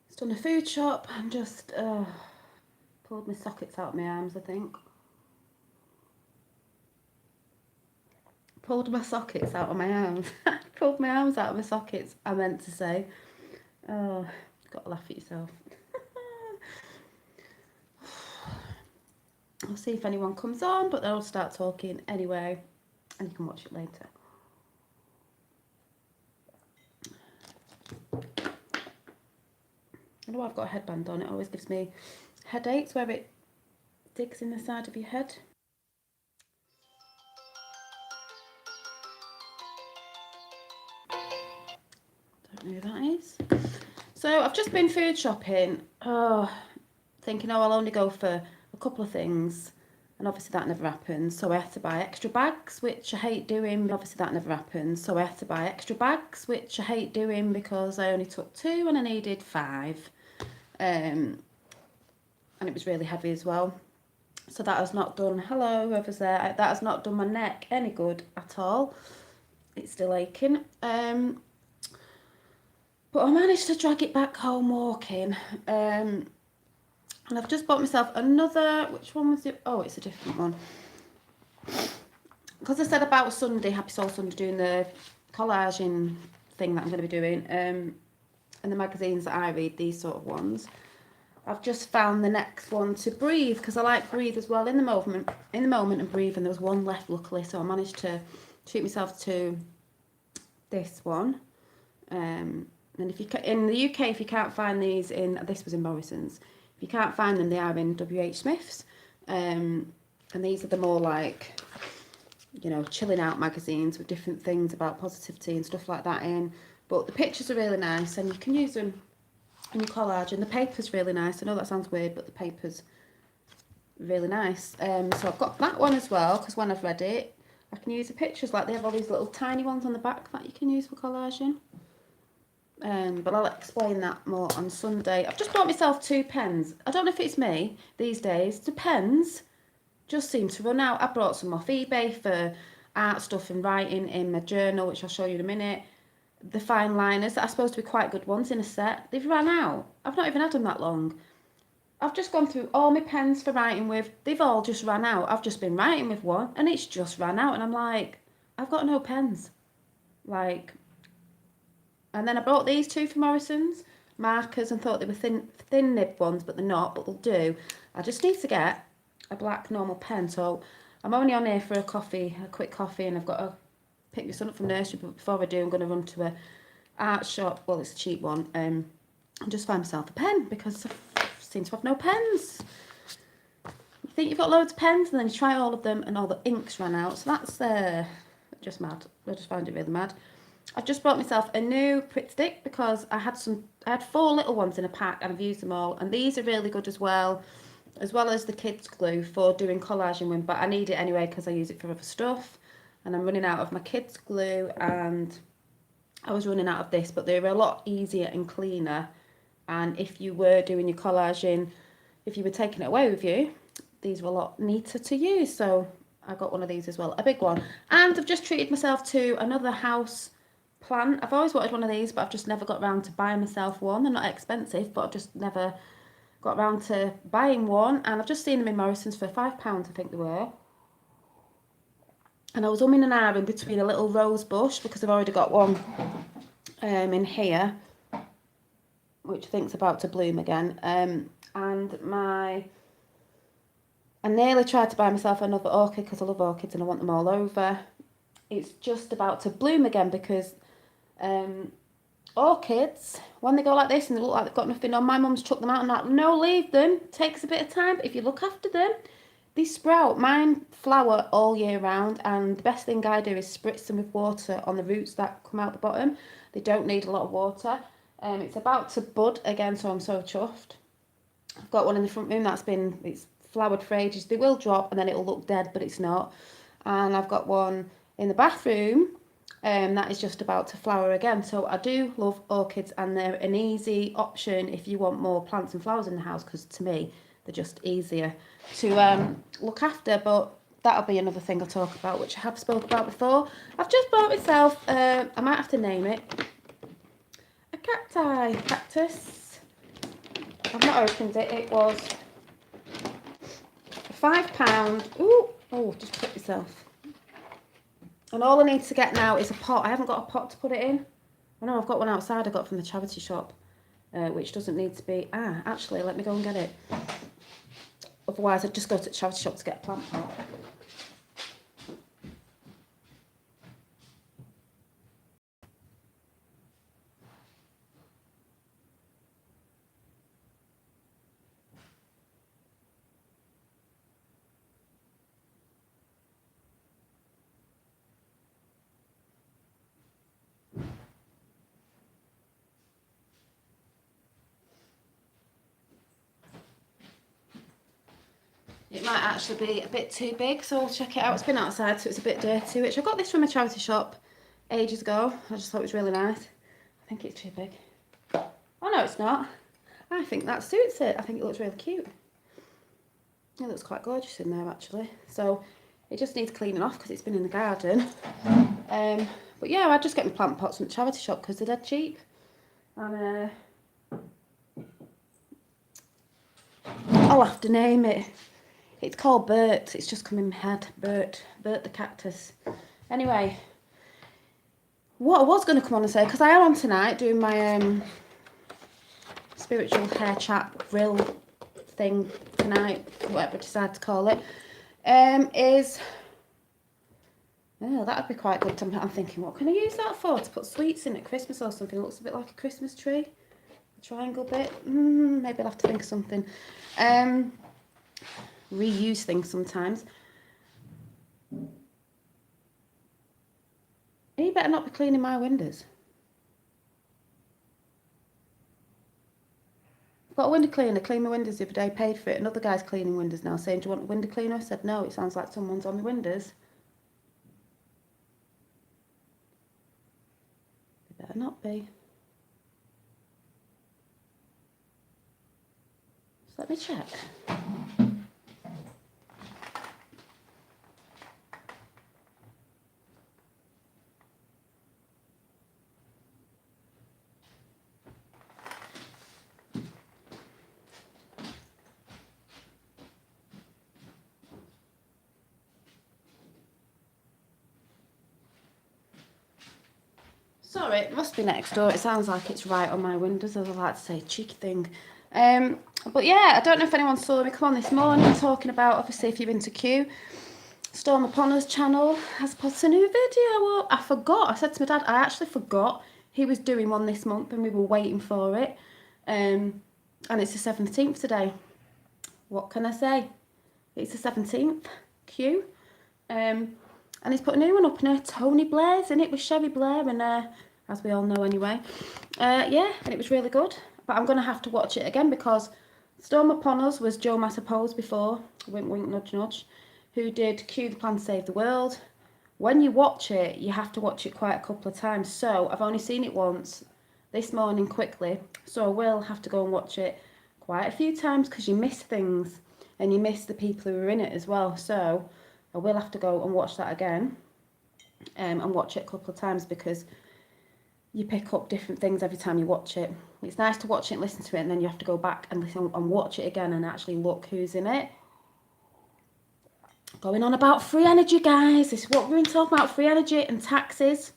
Just done a food shop and just pulled my sockets out of my arms, I think. Pulled my sockets out of my arms. Pulled my arms out of my sockets, I meant to say. Oh, got to laugh at yourself. I'll see if anyone comes on, but they'll start talking anyway, and you can watch it later. I know I've got a headband on. It always gives me headaches where it digs in the side of your head. Don't know who that is. So I've just been food shopping. Thinking, I'll only go for a couple of things. And obviously that never happens. So I had to buy extra bags, which I hate doing. Obviously that never happens. So I had to buy extra bags, which I hate doing because I only took 2 and I needed 5. And it was really heavy as well. So that has not done, hello, whoever's there, that has not done my neck any good at all. It's still aching. But I managed to drag it back home walking. And I've just bought myself another, which one was it? Oh, it's a different one. Because I said about Sunday, Happy Soul Sunday, doing the collaging thing that I'm going to be doing. And the magazines that I read, these sort of ones. I've just found the next one to breathe because I like breathe as well in the moment and breathe, and there was one left luckily, so I managed to treat myself to this one. And if you in the UK, if you can't find these this was in Morrison's. If you can't find them, they are in WH Smith's. And these are the more like, you know, chilling out magazines with different things about positivity and stuff like that in. But the pictures are really nice, and you can use them in your collage, and the paper's really nice. I know that sounds weird, but the paper's really nice. So I've got that one as well, because when I've read it, I can use the pictures. Like, they have all these little tiny ones on the back that you can use for collaging. But I'll explain that more on Sunday. I've just bought myself 2 pens. I don't know if it's me these days. The pens just seem to run out. I brought some off eBay for art stuff and writing in my journal, which I'll show you in a minute. The fine liners that are supposed to be quite good ones in a set, they've ran out. I've not even had them that long. I've just gone through all my pens for writing with. They've all just ran out. I've just been writing with one and it's just ran out, and I'm like, I've got no pens. Like, and then I bought these 2 from Morrison's markers and thought they were thin nib ones, but they're not, but they'll do. I just need to get a black normal pen. So I'm only on here for a quick coffee, and I've got to pick my son up from nursery, but before I do, I'm going to run to a art shop. Well, it's a cheap one. And just find myself a pen because I seem to have no pens. You think you've got loads of pens, and then you try all of them and all the inks ran out. So that's just mad. I just find it really mad. I've just bought myself a new Pritt Stick because I had 4 little ones in a pack and I've used them all, and these are really good as well as the kids glue for doing collaging with, but I need it anyway because I use it for other stuff. And I'm running out of my kids glue, and I was running out of this, but they're a lot easier and cleaner. And if you were doing your collaging, if you were taking it away with you, these were a lot neater to use. So I got one of these as well, a big one. And I've just treated myself to another house plant. I've always wanted one of these, but I've just never got around to buying myself one. They're not expensive, but I've just never got around to buying one. And I've just seen them in Morrison's for £5, I think they were. And I was umming and ahhing between a little rose bush, because I've already got one in here, which I think's about to bloom again. And I nearly tried to buy myself another orchid because I love orchids and I want them all over. It's just about to bloom again because orchids, when they go like this and they look like they've got nothing on, my mum's chucked them out and I'm like, no, leave them. It takes a bit of time, but if you look after them, they sprout. Mine flower all year round, and the best thing I do is spritz them with water on the roots that come out the bottom. They don't need a lot of water. It's about to bud again, so I'm so chuffed. I've got one in the front room it's flowered for ages. They will drop and then it'll look dead, but it's not. And I've got one in the bathroom that is just about to flower again. So I do love orchids, and they're an easy option if you want more plants and flowers in the house, because to me they're just easier to look after. But that'll be another thing I'll talk about, which I have spoke about before. I've just bought myself, I might have to name it, a cactus. I've not opened it. It was £5. Ooh, oh, just put yourself. And all I need to get now is a pot. I haven't got a pot to put it in. I know I've got one outside I got from the charity shop, which doesn't need to be... actually, let me go and get it. Otherwise, I'd just go to the charity shop to get a plant pot. It might actually be a bit too big, so I'll check it out. It's been outside, so it's a bit dirty, which I got this from a charity shop ages ago. I just thought it was really nice. I think it's too big. Oh, no, it's not. I think that suits it. I think it looks really cute. It looks quite gorgeous in there, actually. So it just needs cleaning off because it's been in the garden. But yeah, I just get my plant pots from the charity shop because they're dead cheap. And I'll have to name it. It's called Bert. It's just come in my head. Bert the cactus. Anyway, what I was going to come on and say, because I am on tonight doing my spiritual hair chat grill thing tonight, whatever I decide to call it, is... Oh, that would be quite good. I'm thinking, what can I use that for? To put sweets in at Christmas or something. It looks a bit like a Christmas tree. A triangle bit. Maybe I'll have to think of something. Reuse things sometimes. You better not be cleaning my windows. I've got a window cleaner, cleaned my windows the other day, paid for it. Another guy's cleaning windows now, saying, do you want a window cleaner? I said, no, it sounds like someone's on the windows. They better not be. So let me check. Sorry, it must be next door. It sounds like it's right on my windows, as I like to say, cheeky thing. But yeah, I don't know if anyone saw me come on this morning talking about, obviously, if you're into Q, Storm Upon Us channel has put a new video up. I forgot. I said to my dad, I actually forgot he was doing one this month and we were waiting for it. And it's the 17th today. What can I say? It's the 17th, Q. And he's put a new one up in Tony Blair's in it with Sherry Blair and as we all know anyway. Yeah, and it was really good. But I'm going to have to watch it again because Storm Upon Us was Joe Massapose before, wink wink nudge nudge, who did Q the Plan to Save the World. When you watch it, you have to watch it quite a couple of times. So I've only seen it once this morning quickly. So I will have to go and watch it quite a few times because you miss things and you miss the people who are in it as well. So I will have to go and watch that again and watch it a couple of times because you pick up different things every time you watch it. It's nice to watch it and listen to it and then you have to go back and listen and watch it again and actually look who's in it. Going on about free energy, guys. This is what we've been talking about, free energy and taxes.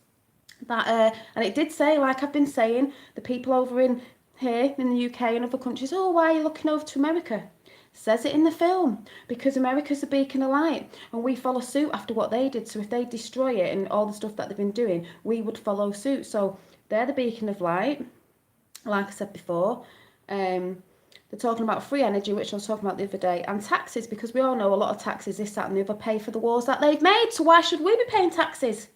That and it did say, like I've been saying, the people over in here in the UK and other countries, oh, why are you looking over to America? Says it in the film, because America's a beacon of light and we follow suit after what they did. So if they destroy it and all the stuff that they've been doing, we would follow suit. So they're the beacon of light, like I said before. They're talking about free energy, which I was talking about the other day, and taxes, because we all know a lot of taxes, this, that and the other, pay for the wars that they've made. So why should we be paying taxes?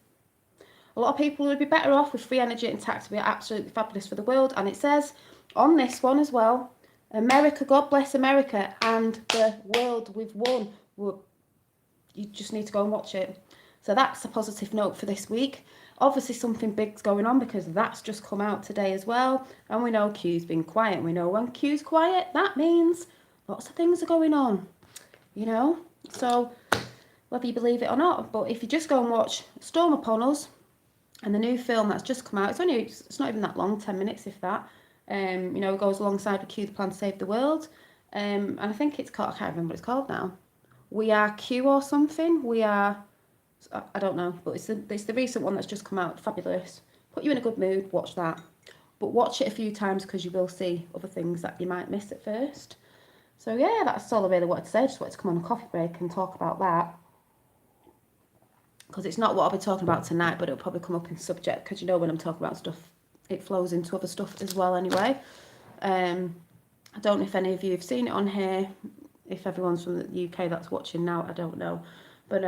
A lot of people would be better off with free energy and tax. We are absolutely fabulous for the world. And it says on this one as well, America, God bless America, and the world we've won. You just need to go and watch it. So that's a positive note for this week. Obviously something big's going on because that's just come out today as well. And we know Q's been quiet. We know when Q's quiet, that means lots of things are going on, you know. So whether you believe it or not. But if you just go and watch Storm Upon Us and the new film that's just come out, it's not even that long, 10 minutes if that. You know, it goes alongside with Q, the Plan to Save the World. And I think it's called, I can't remember what it's called now. We Are Q or something. We Are, I don't know, but it's the recent one that's just come out. Fabulous. Put you in a good mood, watch that. But watch it a few times because you will see other things that you might miss at first. So yeah, that's all I really wanted to say. I just wanted to come on a coffee break and talk about that. Because it's not what I'll be talking about tonight, but it'll probably come up in subject. Because you know when I'm talking about stuff, it flows into other stuff as well anyway. I don't know if any of you have seen it on here. If everyone's from the UK that's watching now, I don't know. But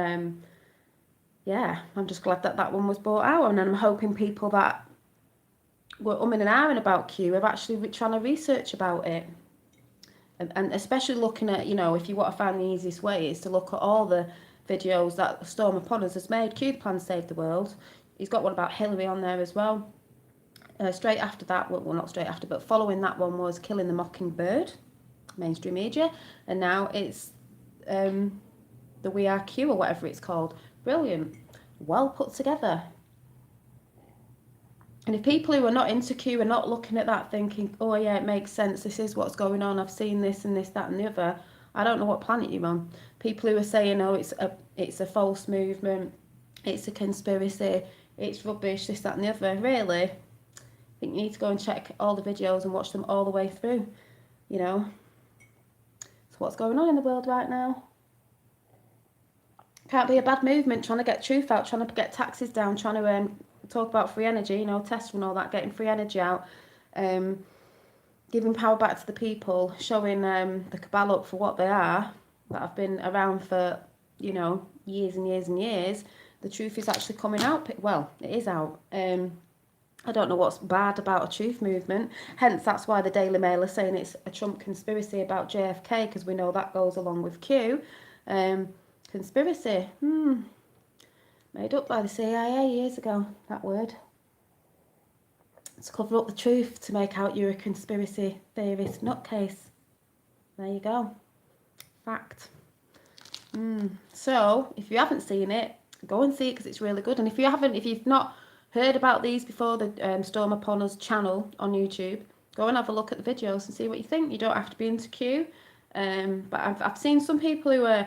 yeah, I'm just glad that that one was brought out. And then I'm hoping people that were umming and ahhing about Q are actually trying to research about it. And especially looking at, you know, if you want to find the easiest way is to look at all the videos that Storm Upon Us has made. Q, the Plan to Save the World. He's got one about Hillary on there as well. Straight after that, well, not straight after, but following that one was Killing the Mockingbird, mainstream media. And now it's the We Are Q or whatever it's called. Brilliant. Well put together. And if people who are not into Q are not looking at that thinking, oh yeah, it makes sense, this is what's going on, I've seen this and this, that and the other, I don't know what planet you're on. People who are saying, oh, it's a false movement, it's a conspiracy, it's rubbish, this, that and the other, really? I think you need to go and check all the videos and watch them all the way through, you know. So what's going on in the world right now? Can't be a bad movement, trying to get truth out, trying to get taxes down, trying to talk about free energy, you know, Tesla and all that, getting free energy out, giving power back to the people, showing the cabal up for what they are, that have been around for, you know, years and years and years. The truth is actually coming out. Well, it is out. I don't know what's bad about a truth movement. Hence, that's why the Daily Mail is saying it's a Trump conspiracy about JFK, because we know that goes along with Q. Conspiracy. Made up by the CIA years ago, that word. To cover up the truth, to make out you're a conspiracy theorist nutcase. There you go. Fact. So, if you haven't seen it, go and see it because it's really good. And if you've not heard about these before, the Storm Upon Us channel on YouTube, go and have a look at the videos and see what you think. You don't have to be into Q. But I've seen some people who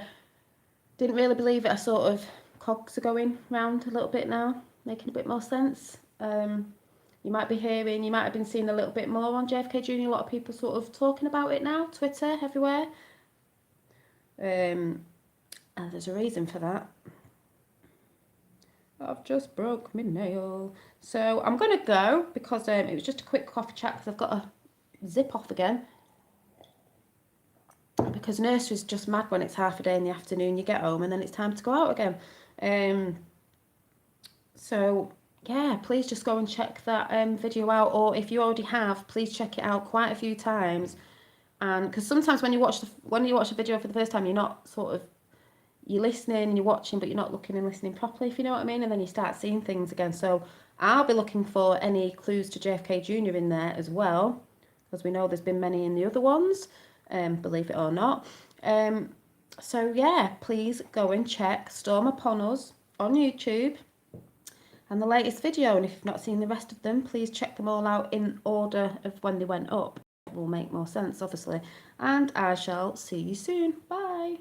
didn't really believe it are sort of cogs are going round a little bit now, making a bit more sense. You might have been seeing a little bit more on JFK Jr. A lot of people sort of talking about it now, Twitter, everywhere. And there's a reason for that. I've just broke my nail. So I'm going to go because it was just a quick coffee chat because I've got to zip off again. Because nursery's just mad when it's half a day in the afternoon, you get home and then it's time to go out again. So yeah, please just go and check that video out, or if you already have, please check it out quite a few times. And because sometimes when you watch a video for the first time, you're not you're listening and you're watching, but you're not looking and listening properly, if you know what I mean, and then you start seeing things again. So I'll be looking for any clues to JFK Jr. in there as well, because we know there's been many in the other ones, believe it or not. So yeah, please go and check Storm Upon Us on YouTube and the latest video, and if you've not seen the rest of them, please check them all out in order of when they went up. It will make more sense, obviously. And I shall see you soon. Bye.